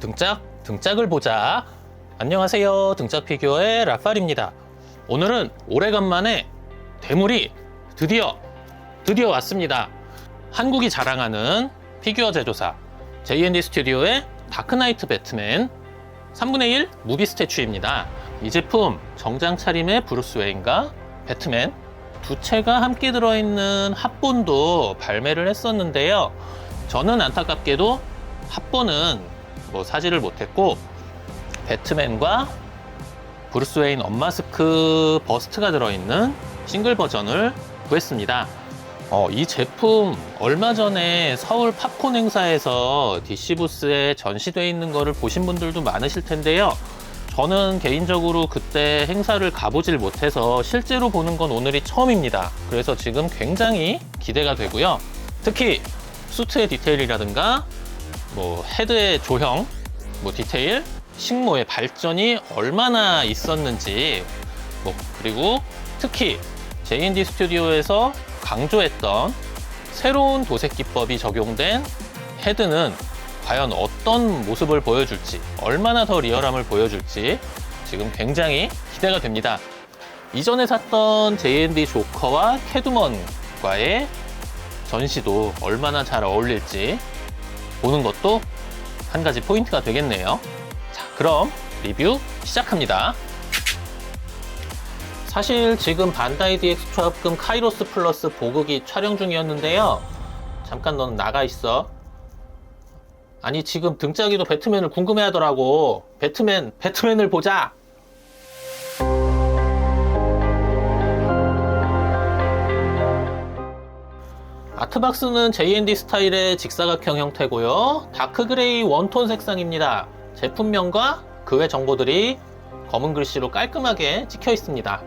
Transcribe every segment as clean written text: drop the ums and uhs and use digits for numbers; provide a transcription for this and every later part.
등짝을 보자. 안녕하세요, 등짝 피규어의 라팔입니다. 오늘은 오래간만에 대물이 드디어 왔습니다. 한국이 자랑하는 피규어 제조사 J&D 스튜디오의 다크나이트 배트맨 3분의 1 무비 스태츄입니다. 이 제품 정장 차림의 브루스 웨인과 배트맨 두 채가 함께 들어있는 합본도 발매를 했었는데요. 저는 안타깝게도 합본은 사지를 못했고 배트맨과 브루스 웨인 언마스크 버스트가 들어있는 싱글 버전을 구했습니다. 이 제품 얼마 전에 서울 팝콘 행사에서 DC 부스에 전시되어 있는 거를 보신 분들도 많으실 텐데요. 저는 개인적으로 그때 행사를 가보질 못해서 실제로 보는 건 오늘이 처음입니다. 그래서 지금 굉장히 기대가 되고요. 특히 수트의 디테일이라든가 헤드의 조형, 디테일, 식모의 발전이 얼마나 있었는지, 그리고 특히 J&D 스튜디오에서 강조했던 새로운 도색 기법이 적용된 헤드는 과연 어떤 모습을 보여줄지, 얼마나 더 리얼함을 보여줄지 지금 굉장히 기대가 됩니다. 이전에 샀던 J&D 조커와 캐두먼과의 전시도 얼마나 잘 어울릴지 보는 것도 한 가지 포인트가 되겠네요. 자, 그럼 리뷰 시작합니다. 사실 지금 반다이 DX 초합금 카이로스 플러스 보극이 촬영 중이었는데요. 잠깐 넌 나가 있어. 아니, 지금 등짝이도 배트맨을 궁금해 하더라고. 배트맨을 보자. 아트박스는 J&D 스타일의 직사각형 형태고요. 다크 그레이 원톤 색상입니다. 제품명과 그 외 정보들이 검은 글씨로 깔끔하게 찍혀 있습니다.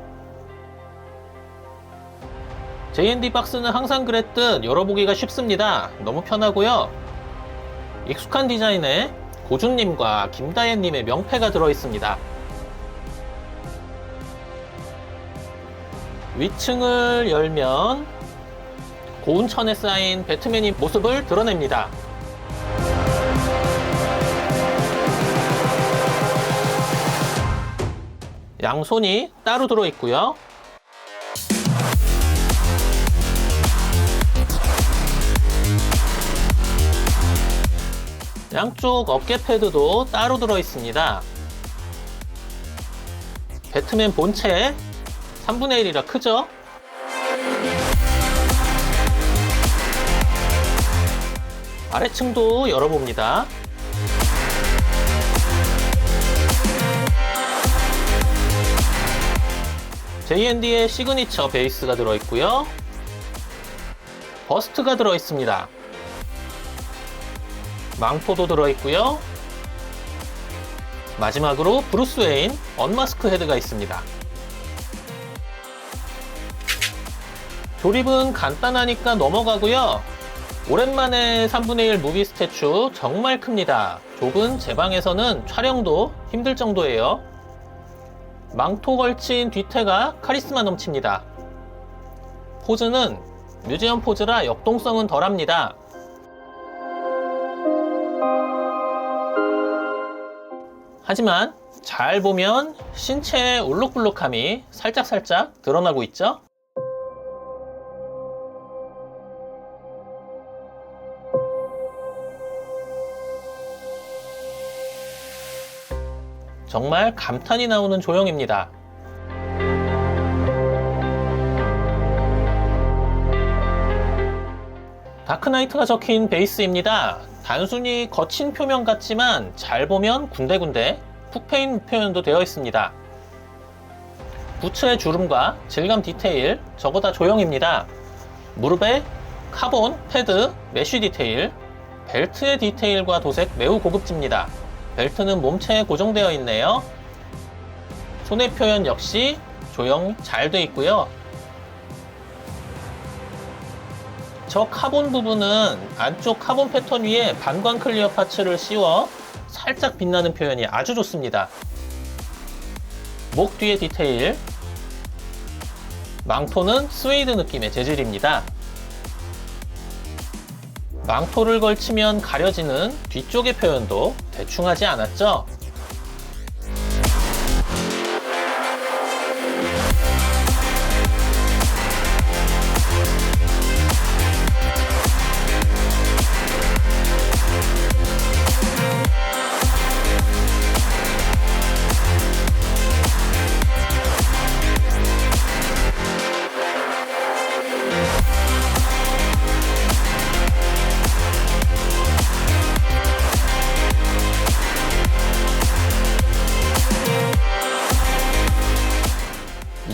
J&D 박스는 항상 그랬듯 열어보기가 쉽습니다. 너무 편하고요. 익숙한 디자인에 고준님과 김다혜님의 명패가 들어있습니다. 위층을 열면 고운 천에 쌓인 배트맨이 모습을 드러냅니다. 양손이 따로 들어있고요. 양쪽 어깨 패드도 따로 들어있습니다. 배트맨 본체 3분의 1이라 크죠? 아래층도 열어봅니다. J&D의 시그니처 베이스가 들어있고요. 버스트가 들어있습니다. 망토도 들어있고요. 마지막으로 브루스 웨인 언마스크 헤드가 있습니다. 조립은 간단하니까 넘어가고요. 오랜만에 3분의 1 무비 스태츄 정말 큽니다. 좁은 제 방에서는 촬영도 힘들 정도예요. 망토 걸친 뒤태가 카리스마 넘칩니다. 포즈는 뮤지엄 포즈라 역동성은 덜합니다. 하지만 잘 보면 신체의 울룩불룩함이 살짝살짝 드러나고 있죠? 정말 감탄이 나오는 조형입니다. 다크나이트가 적힌 베이스입니다. 단순히 거친 표면 같지만 잘 보면 군데군데 푹 패인 표현도 되어 있습니다. 부츠의 주름과 질감 디테일, 저거 다 조형입니다. 무릎에 카본, 패드, 메쉬 디테일, 벨트의 디테일과 도색 매우 고급집니다. 벨트는 몸체에 고정되어 있네요. 손의 표현 역시 조형 잘 되어 있고요. 저 카본 부분은 안쪽 카본 패턴 위에 반광 클리어 파츠를 씌워 살짝 빛나는 표현이 아주 좋습니다. 목 뒤의 디테일, 망토는 스웨이드 느낌의 재질입니다. 망토를 걸치면 가려지는 뒤쪽의 표현도 대충 하지 않았죠?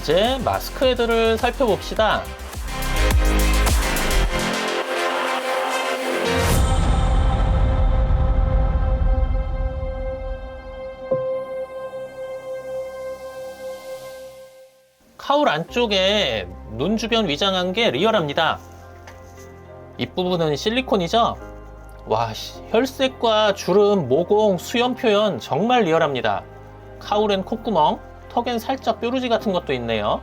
이제 마스크 헤드를 살펴봅시다. 카울 안쪽에 눈 주변 위장한 게 리얼합니다. 윗부분은 실리콘이죠? 와, 혈색과 주름, 모공, 수염 표현 정말 리얼합니다. 카울엔 콧구멍, 턱엔 살짝 뾰루지 같은 것도 있네요.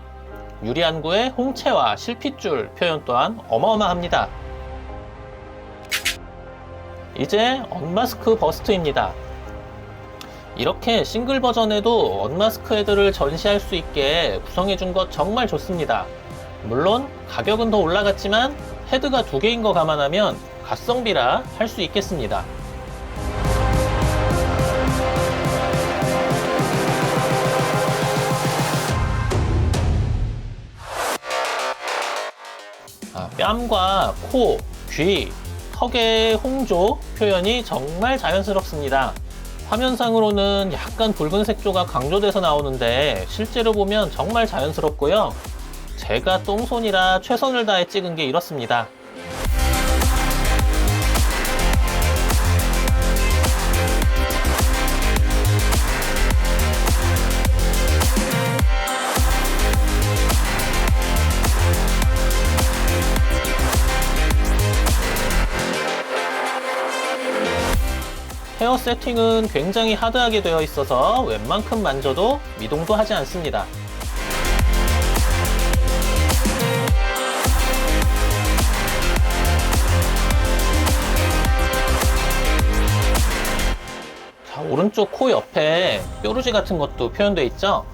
유리안구의 홍채와 실핏줄 표현 또한 어마어마합니다. 이제 언마스크 버스트입니다. 이렇게 싱글 버전에도 언마스크 헤드를 전시할 수 있게 구성해준 것 정말 좋습니다. 물론 가격은 더 올라갔지만 헤드가 2개인 거 감안하면 가성비라 할 수 있겠습니다. 뺨과 코, 귀, 턱의 홍조 표현이 정말 자연스럽습니다. 화면상으로는 약간 붉은색 조가 강조돼서 나오는데 실제로 보면 정말 자연스럽고요. 제가 똥손이라 최선을 다해 찍은 게 이렇습니다. 헤어 세팅은 굉장히 하드하게 되어 있어서 웬만큼 만져도 미동도 하지 않습니다. 자, 오른쪽 코 옆에 뾰루지 같은 것도 표현되어 있죠?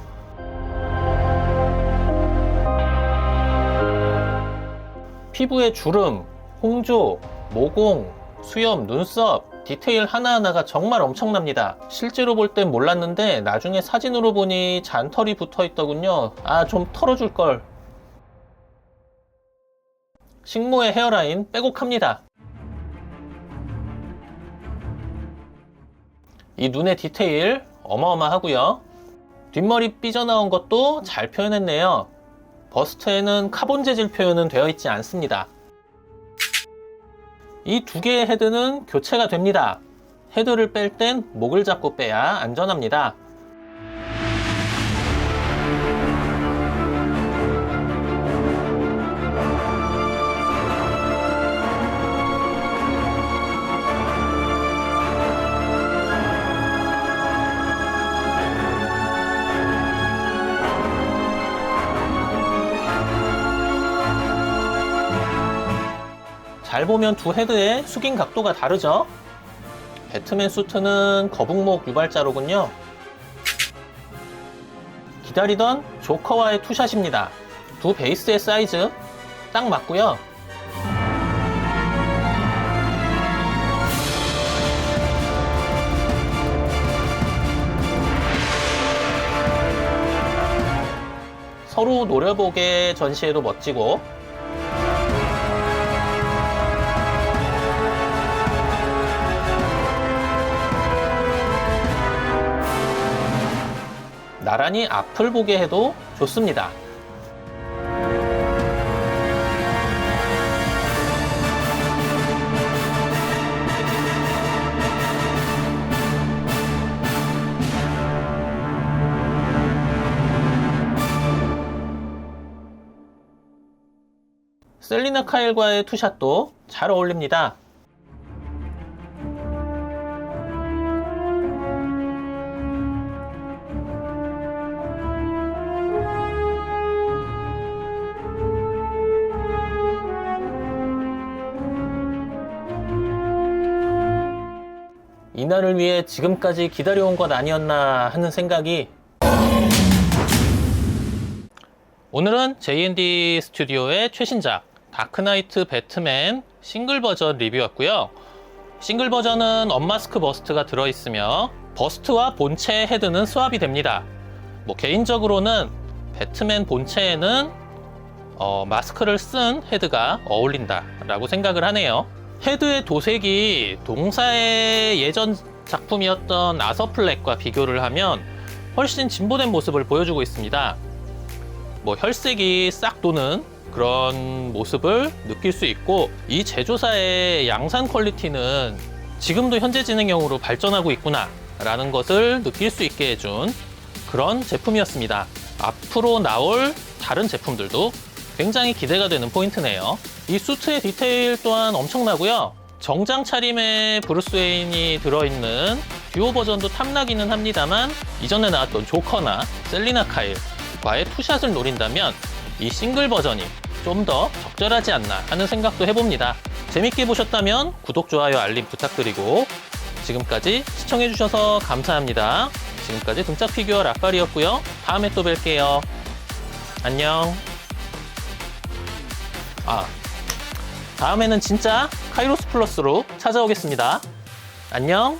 피부의 주름, 홍조, 모공, 수염, 눈썹 디테일 하나하나가 정말 엄청납니다. 실제로 볼 땐 몰랐는데 나중에 사진으로 보니 잔털이 붙어 있더군요. 아, 좀 털어줄걸. 식모의 헤어라인 빼곡합니다. 이 눈의 디테일 어마어마하고요. 뒷머리 삐져나온 것도 잘 표현했네요. 버스트에는 카본 재질 표현은 되어 있지 않습니다. 이 2개의 헤드는 교체가 됩니다. 헤드를 뺄 땐 목을 잡고 빼야 안전합니다. 잘 보면 2 헤드의 숙인 각도가 다르죠? 배트맨 수트는 거북목 유발자로군요. 기다리던 조커와의 투샷입니다. 2 베이스의 사이즈 딱 맞고요. 서로 노려보게 전시해도 멋지고, 나란히 앞을 보게 해도 좋습니다. 셀리나 카일과의 투샷도 잘 어울립니다. 이날을 위해 지금까지 기다려온 것 아니었나 하는 생각이. 오늘은 J&D 스튜디오의 최신작 다크나이트 배트맨 싱글 버전 리뷰였고요. 싱글 버전은 언마스크 버스트가 들어있으며 버스트와 본체 헤드는 스왑이 됩니다. 개인적으로는 배트맨 본체에는 마스크를 쓴 헤드가 어울린다 라고 생각을 하네요. 헤드의 도색이 동사의 예전 작품이었던 아서플렉과 비교를 하면 훨씬 진보된 모습을 보여주고 있습니다. 혈색이 싹 도는 그런 모습을 느낄 수 있고, 이 제조사의 양산 퀄리티는 지금도 현재 진행형으로 발전하고 있구나 라는 것을 느낄 수 있게 해준 그런 제품이었습니다. 앞으로 나올 다른 제품들도 굉장히 기대가 되는 포인트네요. 이 수트의 디테일 또한 엄청나고요. 정장 차림에 브루스 웨인이 들어있는 듀오 버전도 탐나기는 합니다만, 이전에 나왔던 조커나 셀리나 카일과의 투샷을 노린다면 이 싱글 버전이 좀 더 적절하지 않나 하는 생각도 해봅니다. 재밌게 보셨다면 구독, 좋아요, 알림 부탁드리고, 지금까지 시청해주셔서 감사합니다. 지금까지 등짝 피규어 락발이었고요. 다음에 또 뵐게요. 안녕. 다음에는 진짜 카이로스 플러스로 찾아오겠습니다. 안녕.